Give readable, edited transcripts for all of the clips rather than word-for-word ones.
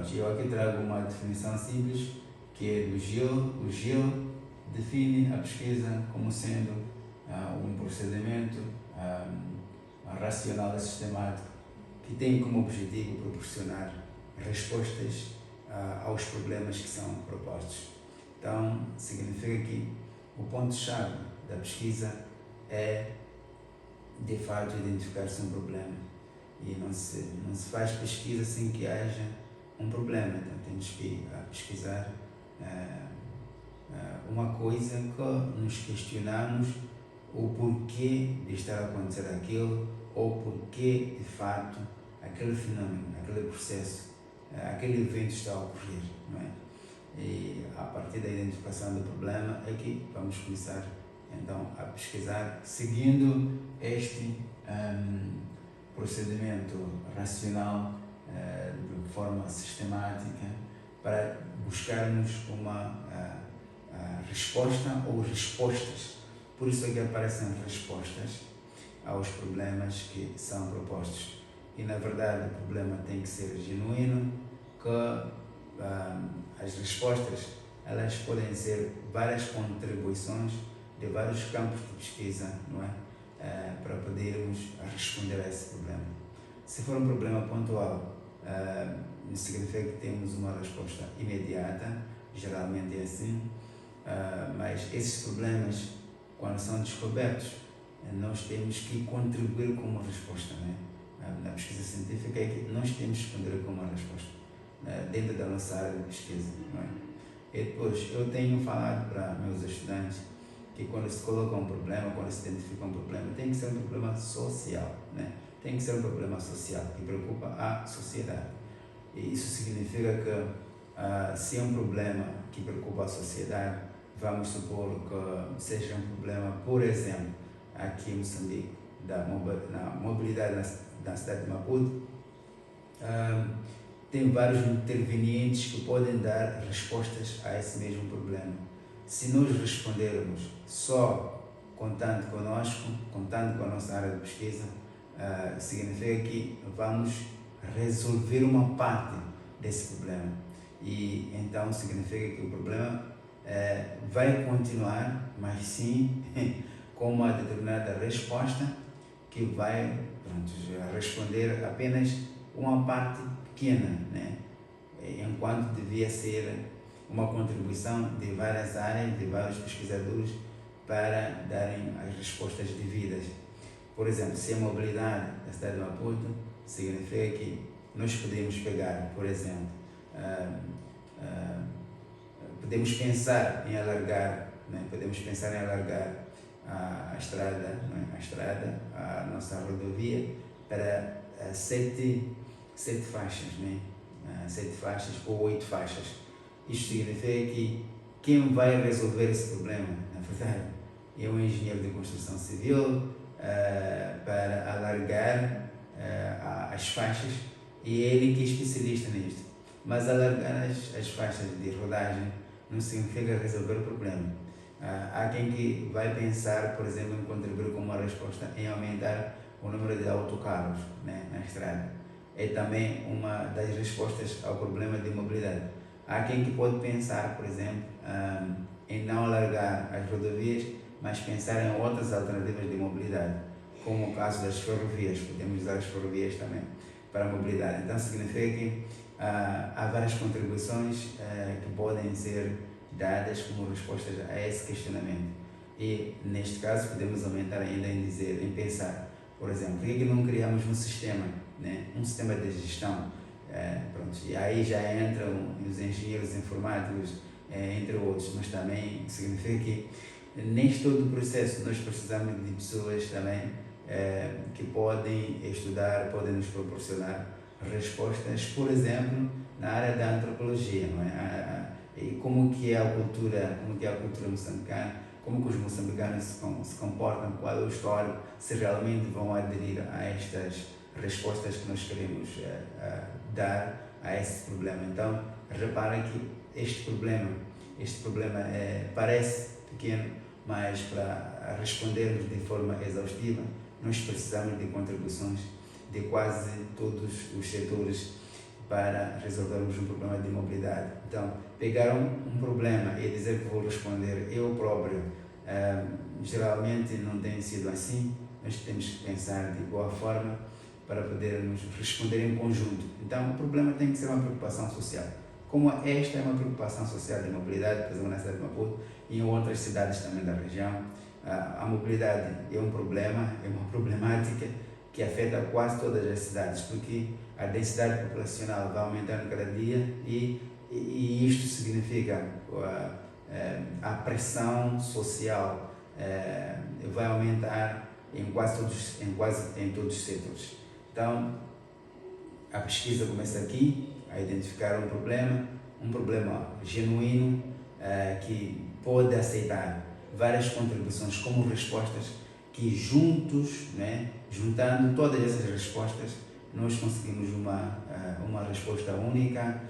Pronto, eu aqui trago uma definição simples, que é do Gill. O Gill define a pesquisa como sendo um procedimento racional e sistemático que tem como objetivo proporcionar respostas aos problemas que são propostos. Então, significa que o ponto-chave da pesquisa é, de fato, identificar-se um problema. E não se faz pesquisa sem que haja um problema. Então, temos que pesquisar uma coisa que nos questionamos o porquê de estar a acontecer aquilo, ou porquê, de fato, aquele fenômeno, aquele processo, aquele evento está a ocorrer, não é? E a partir da identificação do problema é que vamos começar então a pesquisar, seguindo este procedimento racional de forma sistemática, para buscarmos uma resposta ou respostas. Por isso é que aparecem respostas aos problemas que são propostos. E na verdade o problema tem que ser genuíno, que as respostas elas podem ser várias contribuições de vários campos de pesquisa, não é? Para podermos responder a esse problema. Se for um problema pontual, significa que temos uma resposta imediata, geralmente é assim, mas esses problemas, quando são descobertos, nós temos que contribuir com uma resposta, não é? Na pesquisa científica é que nós temos que contribuir com uma resposta dentro da nossa área de pesquisa, não é? E depois, eu tenho falado para meus estudantes que quando se coloca um problema, quando se identifica um problema, tem que ser um problema social, né? Tem que ser um problema social que preocupa a sociedade. E isso significa que se é um problema que preocupa a sociedade, vamos supor que seja um problema, por exemplo, aqui em Moçambique, na mobilidade na cidade de Maputo, tem vários intervenientes que podem dar respostas a esse mesmo problema. Se nós respondermos só contando conosco, contando com a nossa área de pesquisa, significa que vamos resolver uma parte desse problema. E então significa que o problema vai continuar, mas sim com uma determinada resposta que vai responder apenas uma parte pequena, né? Enquanto devia ser uma contribuição de várias áreas, de vários pesquisadores para darem as respostas devidas. Por exemplo, se a mobilidade da cidade de Maputo, significa que nós podemos pegar, por exemplo, podemos pensar em alargar, né? Podemos pensar em alargar a estrada, a nossa rodovia, para 7 faixas, né? 7 faixas ou 8 faixas. Isto significa que quem vai resolver esse problema, na verdade, é um engenheiro de construção civil para alargar as faixas, e é ele que é especialista nisto. Mas alargar as faixas de rodagem não significa resolver o problema. Há quem que vai pensar, por exemplo, em contribuir com uma resposta em aumentar o número de autocarros, né, na estrada. É também uma das respostas ao problema de mobilidade. Há quem que pode pensar, por exemplo, em não alargar as rodovias, mas pensar em outras alternativas de mobilidade, como o caso das ferrovias. Podemos usar as ferrovias também para a mobilidade. Então significa que há várias contribuições que podem ser dadas como respostas a esse questionamento. E neste caso podemos aumentar ainda em pensar, por exemplo, por que não criamos um sistema, né? Um sistema de gestão? E aí já entram os engenheiros informáticos, entre outros, mas também significa que neste todo o processo nós precisamos de pessoas também que podem estudar, podem nos proporcionar respostas, por exemplo, na área da antropologia, não é? E como que é a cultura moçambicana, como que os moçambicanos se comportam, qual é o histórico, se realmente vão aderir a estas respostas que nós queremos dar a esse problema. Então, repara que este problema parece pequeno, mas para respondermos de forma exaustiva, nós precisamos de contribuições de quase todos os setores para resolvermos um problema de mobilidade. Então, pegar um problema e dizer que vou responder eu próprio, geralmente não tem sido assim. Nós temos que pensar de boa forma para podermos responder em conjunto. Então, o problema tem que ser uma preocupação social. Como esta é uma preocupação social de mobilidade, por exemplo, na cidade de Maputo e em outras cidades também da região, a mobilidade é um problema, é uma problemática que afeta quase todas as cidades, porque a densidade populacional vai aumentando cada dia e isto significa a pressão social vai aumentar em todos os setores. Então, a pesquisa começa aqui, a identificar um problema genuíno que pode aceitar várias contribuições como respostas que juntos, juntando todas essas respostas, nós conseguimos uma resposta única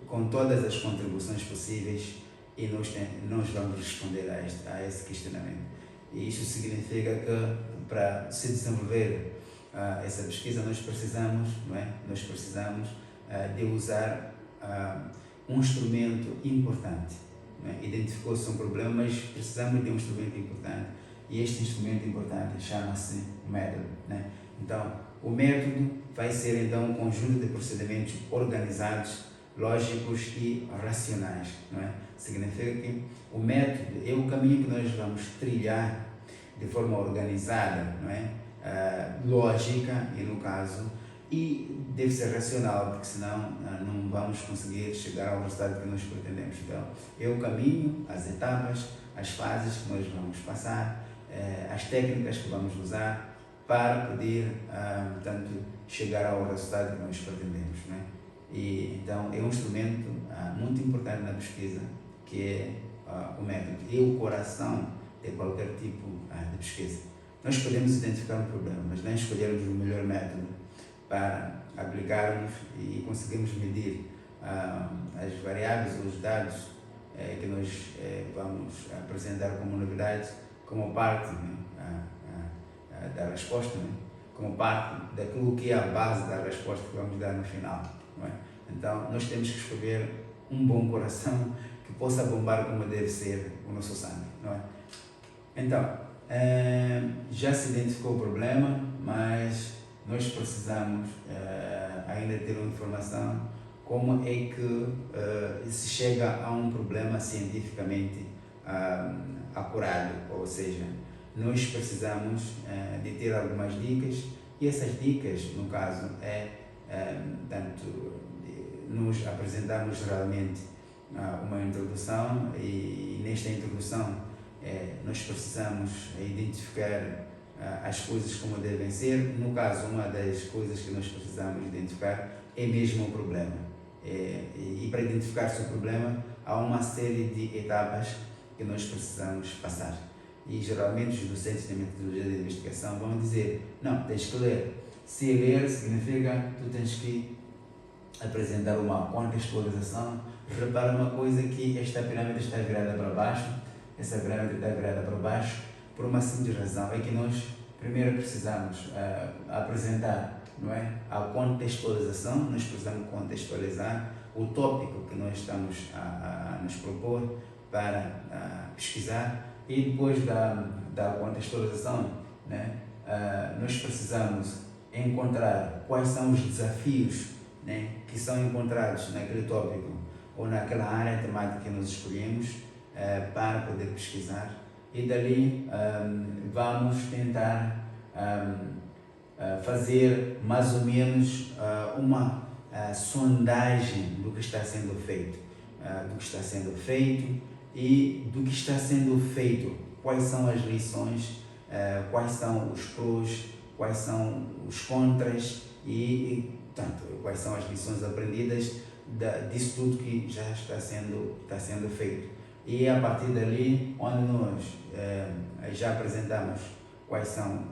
com todas as contribuições possíveis e nós vamos responder a esse questionamento. E isso significa que para se desenvolver essa pesquisa nós precisamos de usar um instrumento importante. Identificou-se um problema, mas precisamos de um instrumento importante e este instrumento importante chama-se método. Então, o método vai ser então um conjunto de procedimentos organizados, lógicos e racionais. Significa que o método é o caminho que nós vamos trilhar de forma organizada, lógica e no caso, e deve ser racional, porque senão não vamos conseguir chegar ao resultado que nós pretendemos. Então, é o caminho, as etapas, as fases que nós vamos passar, as técnicas que vamos usar para poder, portanto, chegar ao resultado que nós pretendemos. E, então, é um instrumento muito importante na pesquisa, que é o método, é o coração de qualquer tipo de pesquisa. Nós podemos identificar um problema, mas não escolhermos o melhor método para aplicarmos e conseguirmos medir as variáveis ou os dados que nós vamos apresentar como novidades, como parte da resposta, como parte daquilo que é a base da resposta que vamos dar no final. Então, nós temos que escolher um bom coração que possa bombar como deve ser o nosso sangue. Então, já se identificou o problema, mas nós precisamos ainda ter uma informação como é que se chega a um problema cientificamente acurado, ou seja, nós precisamos de ter algumas dicas e essas dicas, no caso, nos apresentamos geralmente uma introdução e nesta introdução nós precisamos identificar as coisas como devem ser. No caso, uma das coisas que nós precisamos identificar é mesmo o problema. E para identificar-se o problema, há uma série de etapas que nós precisamos passar. E geralmente os docentes de metodologia de investigação vão dizer: não, tens que ler. Se ler significa que tu tens que apresentar uma contextualização. Repara uma coisa, que esta pirâmide está virada para baixo, essa pirâmide está virada para baixo, por uma simples razão, é que nós primeiro precisamos apresentar, a contextualização. Nós precisamos contextualizar o tópico que nós estamos a nos propor para pesquisar, e depois da contextualização, nós precisamos encontrar quais são os desafios que são encontrados naquele tópico ou naquela área temática que nós escolhemos para poder pesquisar, e dali vamos tentar fazer mais ou menos uma sondagem do que está sendo feito, e do que está sendo feito, quais são as lições, quais são os prós, quais são os contras e quais são as lições aprendidas disso tudo que já está sendo feito. E a partir dali, onde nós já apresentamos quais são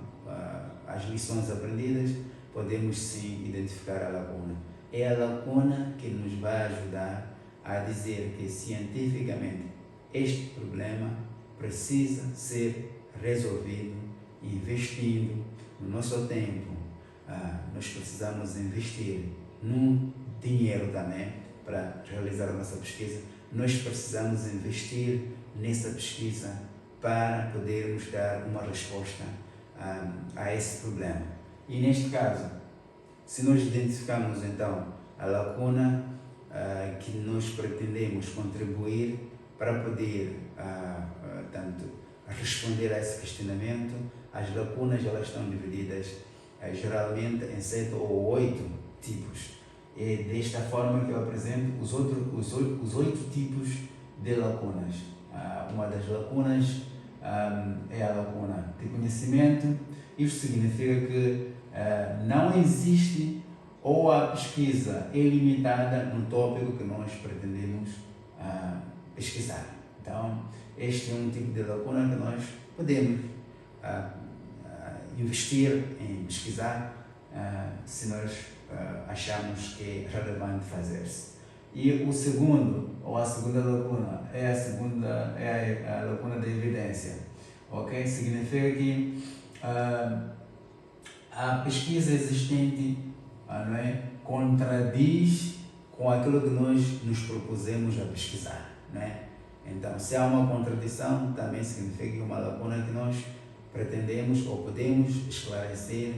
as lições aprendidas, podemos sim identificar a lacuna. É a lacuna que nos vai ajudar a dizer que cientificamente este problema precisa ser resolvido investindo no nosso tempo. Nós precisamos investir no dinheiro também para realizar a nossa pesquisa. Nós precisamos investir nessa pesquisa para podermos dar uma resposta a esse problema. E neste caso, se nós identificamos então a lacuna que nós pretendemos contribuir para poder tanto responder a esse questionamento, as lacunas elas estão divididas geralmente em 7 ou 8 tipos. É desta forma que eu apresento os 8 tipos de lacunas. Uma das lacunas é a lacuna de conhecimento. Isto significa que não existe ou a pesquisa é limitada no tópico que nós pretendemos pesquisar. Então, este é um tipo de lacuna que nós podemos investir em pesquisar se nós achamos que é relevante fazer-se. E o segundo, ou a segunda lacuna, é a lacuna da evidência. Ok? Significa que a pesquisa existente não é, contradiz com aquilo que nós nos propusemos a pesquisar. Não é? Então, se há uma contradição, também significa que é uma lacuna que nós pretendemos ou podemos esclarecer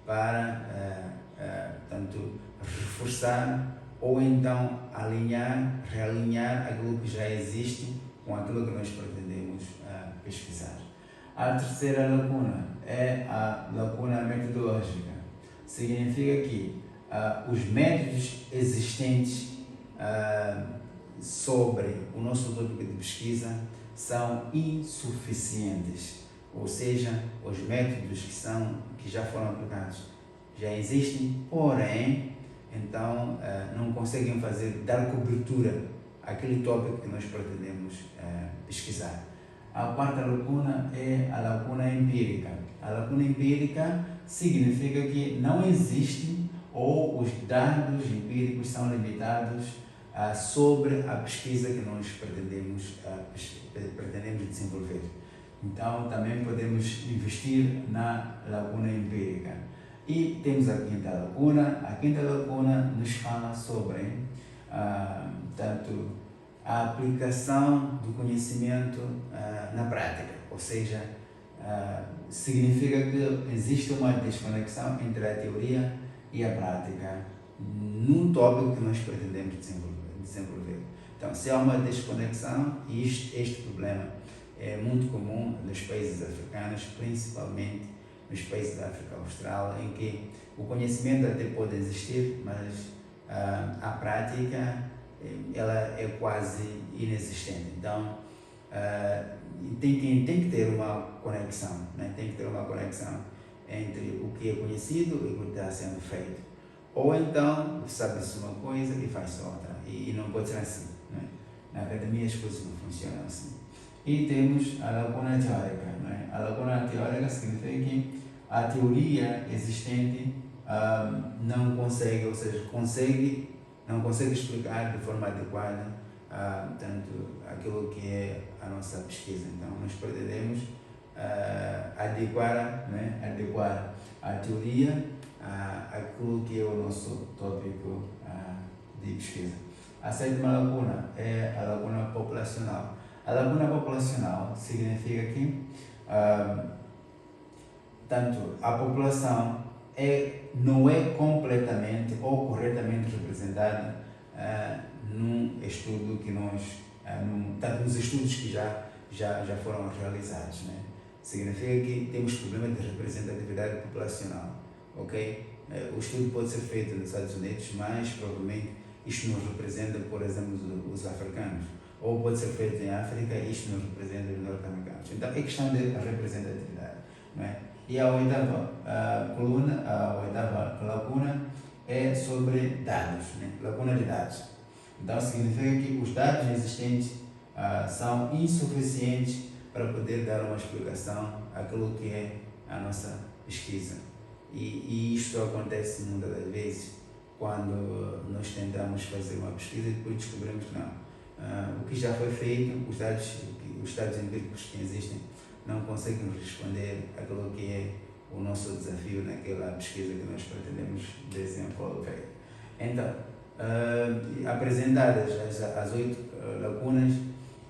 para tanto reforçar ou então realinhar aquilo que já existe com aquilo que nós pretendemos pesquisar. A terceira lacuna é a lacuna metodológica. Significa que os métodos existentes sobre o nosso tópico de pesquisa são insuficientes, ou seja, os métodos que já foram aplicados já existem, porém, então não conseguem dar cobertura àquele tópico que nós pretendemos pesquisar. A quarta lacuna é a lacuna empírica. A lacuna empírica significa que não existe ou os dados empíricos são limitados sobre a pesquisa que nós pretendemos desenvolver. Então, também podemos investir na lacuna empírica. E temos a quinta lacuna. A quinta lacuna nos fala sobre tanto a aplicação do conhecimento na prática, ou seja, significa que existe uma desconexão entre a teoria e a prática num tópico que nós pretendemos desenvolver. Então, se há uma desconexão, e este problema é muito comum nos países africanos, principalmente nos países da África Austral, em que o conhecimento até pode existir, mas a prática ela é quase inexistente. Então, tem que ter uma conexão, né? Tem que ter uma conexão entre o que é conhecido e o que está sendo feito. Ou então, sabe-se uma coisa e faz outra, e não pode ser assim, né? Na academia as coisas não funcionam assim. E temos a lacuna teórica, né? A lacuna teórica significa que a teoria existente não consegue, ou seja, não consegue explicar de forma adequada tanto aquilo que é a nossa pesquisa. Então, nós pretendemos adequar a teoria àquilo que é o nosso tópico de pesquisa. A sétima lacuna é a lacuna populacional. A lacuna populacional significa que tanto a população não é completamente ou corretamente representada num estudo que tanto nos estudos que já foram realizados, né? Significa que temos problema de representatividade populacional, ok? O estudo pode ser feito nos Estados Unidos, mas provavelmente isto não representa, por exemplo, os africanos. Ou pode ser feito em África e isto não representa os norte-americanos. Então, é questão de representatividade, não é? E a oitava lacuna é sobre dados, né? Lacuna de dados. Então, significa que os dados existentes são insuficientes para poder dar uma explicação àquilo que é a nossa pesquisa. E isto acontece muitas das vezes quando nós tentamos fazer uma pesquisa e depois descobrimos que não. O que já foi feito, os dados empíricos que existem, não conseguem responder àquilo que é o nosso desafio naquela pesquisa que nós pretendemos desenvolver. Então, apresentadas as 8 lacunas,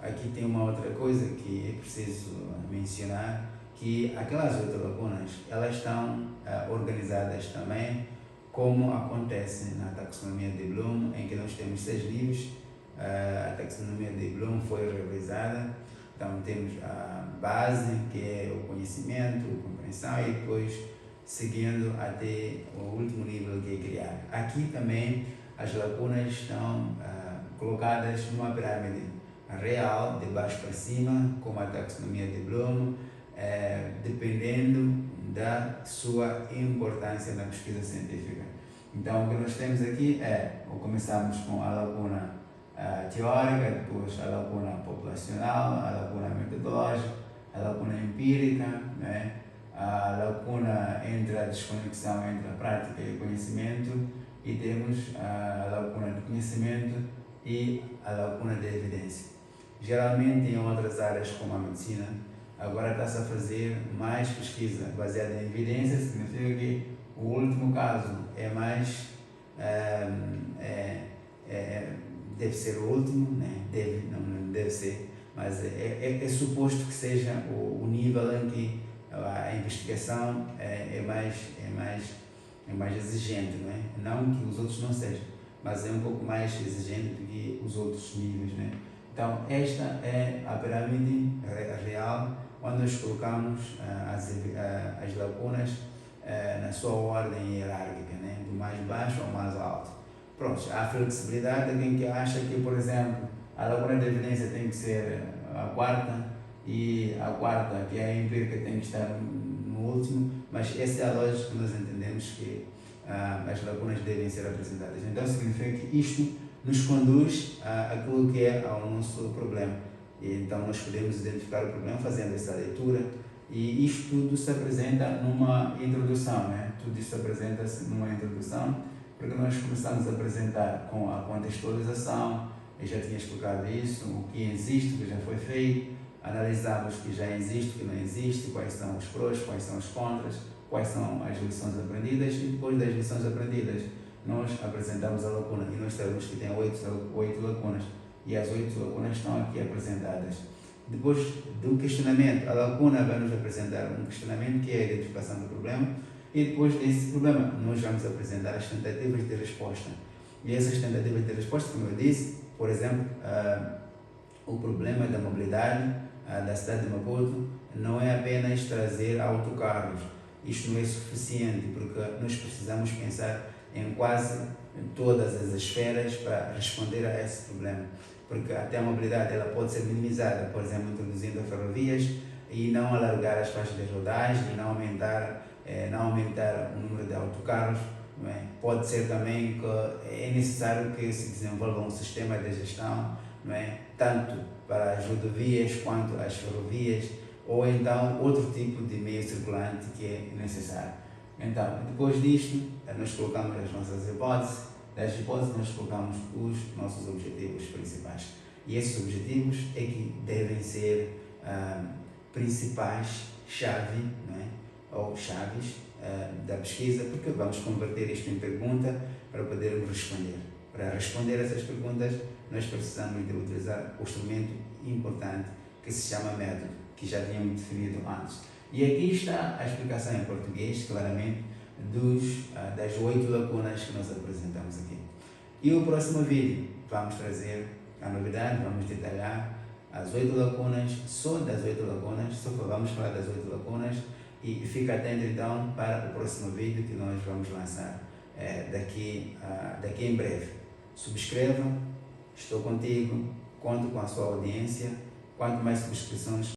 aqui tem uma outra coisa que é preciso mencionar, que aquelas 8 lacunas, elas estão organizadas também como acontece na taxonomia de Bloom, em que nós temos 6 livros. A taxonomia de Bloom foi revisada, então temos a base, que é o conhecimento, a compreensão, e depois seguindo até o último nível, que é criar. Aqui também as lacunas estão colocadas numa pirâmide real, de baixo para cima, como a taxonomia de Bloom, dependendo da sua importância na pesquisa científica. Então, o que nós temos aqui começamos com a lacuna teórica, depois a lacuna populacional, a lacuna metodológica, a lacuna empírica, né? A lacuna entre a desconexão entre a prática e o conhecimento, e temos a lacuna de conhecimento e a lacuna de evidência. Geralmente, em outras áreas como a medicina, agora está-se a fazer mais pesquisa baseada em evidência, significa que o último caso é mais, deve ser o último, né? Não deve ser, mas é suposto que seja o nível em que a investigação é mais exigente, não é? Não que os outros não sejam, mas é um pouco mais exigente do que os outros níveis, né? Então, esta é a pirâmide real, onde nós colocamos as lacunas na sua ordem hierárquica, né? Do mais baixo ao mais alto. Pronto, há flexibilidade de quem que acha que, por exemplo, a lacuna de evidência tem que ser a quarta, e a quarta, que é a empírica, tem que estar no último, mas essa é a lógica que nós entendemos que as lacunas devem ser apresentadas. Então, significa que isto nos conduz àquilo que é ao nosso problema. E então, nós podemos identificar o problema fazendo essa leitura, e isto tudo se apresenta numa introdução, né? Tudo isto apresenta-se numa introdução, porque nós começamos a apresentar com a contextualização. Eu já tinha explicado isso, o que existe, o que já foi feito, analisamos o que já existe, o que não existe, quais são os prós, quais são os contras, quais são as lições aprendidas, e depois das lições aprendidas nós apresentamos a lacuna, e nós sabemos que tem 8 lacunas, e as 8 lacunas estão aqui apresentadas. Depois do questionamento, a lacuna vai nos apresentar um questionamento, que é a identificação do problema, e depois desse problema nós vamos apresentar as tentativas de resposta. E essas tentativas de resposta, como eu disse, por exemplo, o problema da mobilidade da cidade de Maputo não é apenas trazer autocarros. Isto não é suficiente, porque nós precisamos pensar em quase todas as esferas para responder a esse problema. Porque até a mobilidade ela pode ser minimizada, por exemplo, introduzindo ferrovias e não alargar as faixas de rodagem e não aumentar o número de autocarros. Não é? Pode ser também que é necessário que se desenvolva um sistema de gestão, não é? Tanto para as rodovias quanto as ferrovias, ou então outro tipo de meio circulante que é necessário. Então, depois disto, nós colocamos as nossas hipóteses. Das hipóteses, nós colocamos os nossos objetivos principais. E esses objetivos é que devem ser principais chave, não é? Ou chaves da pesquisa, porque vamos converter isto em pergunta para podermos responder. Para responder essas perguntas, nós precisamos de utilizar o instrumento importante que se chama método, que já tínhamos definido antes. E aqui está a explicação em português, claramente, das 8 lacunas que nós apresentamos aqui. E o próximo vídeo vamos trazer a novidade, vamos detalhar as 8 lacunas, só das 8 lacunas, só vamos falar das 8 lacunas, e fica atento então para o próximo vídeo que nós vamos lançar daqui em breve. Subscreva, estou contigo, conto com a sua audiência. Quanto mais subscrições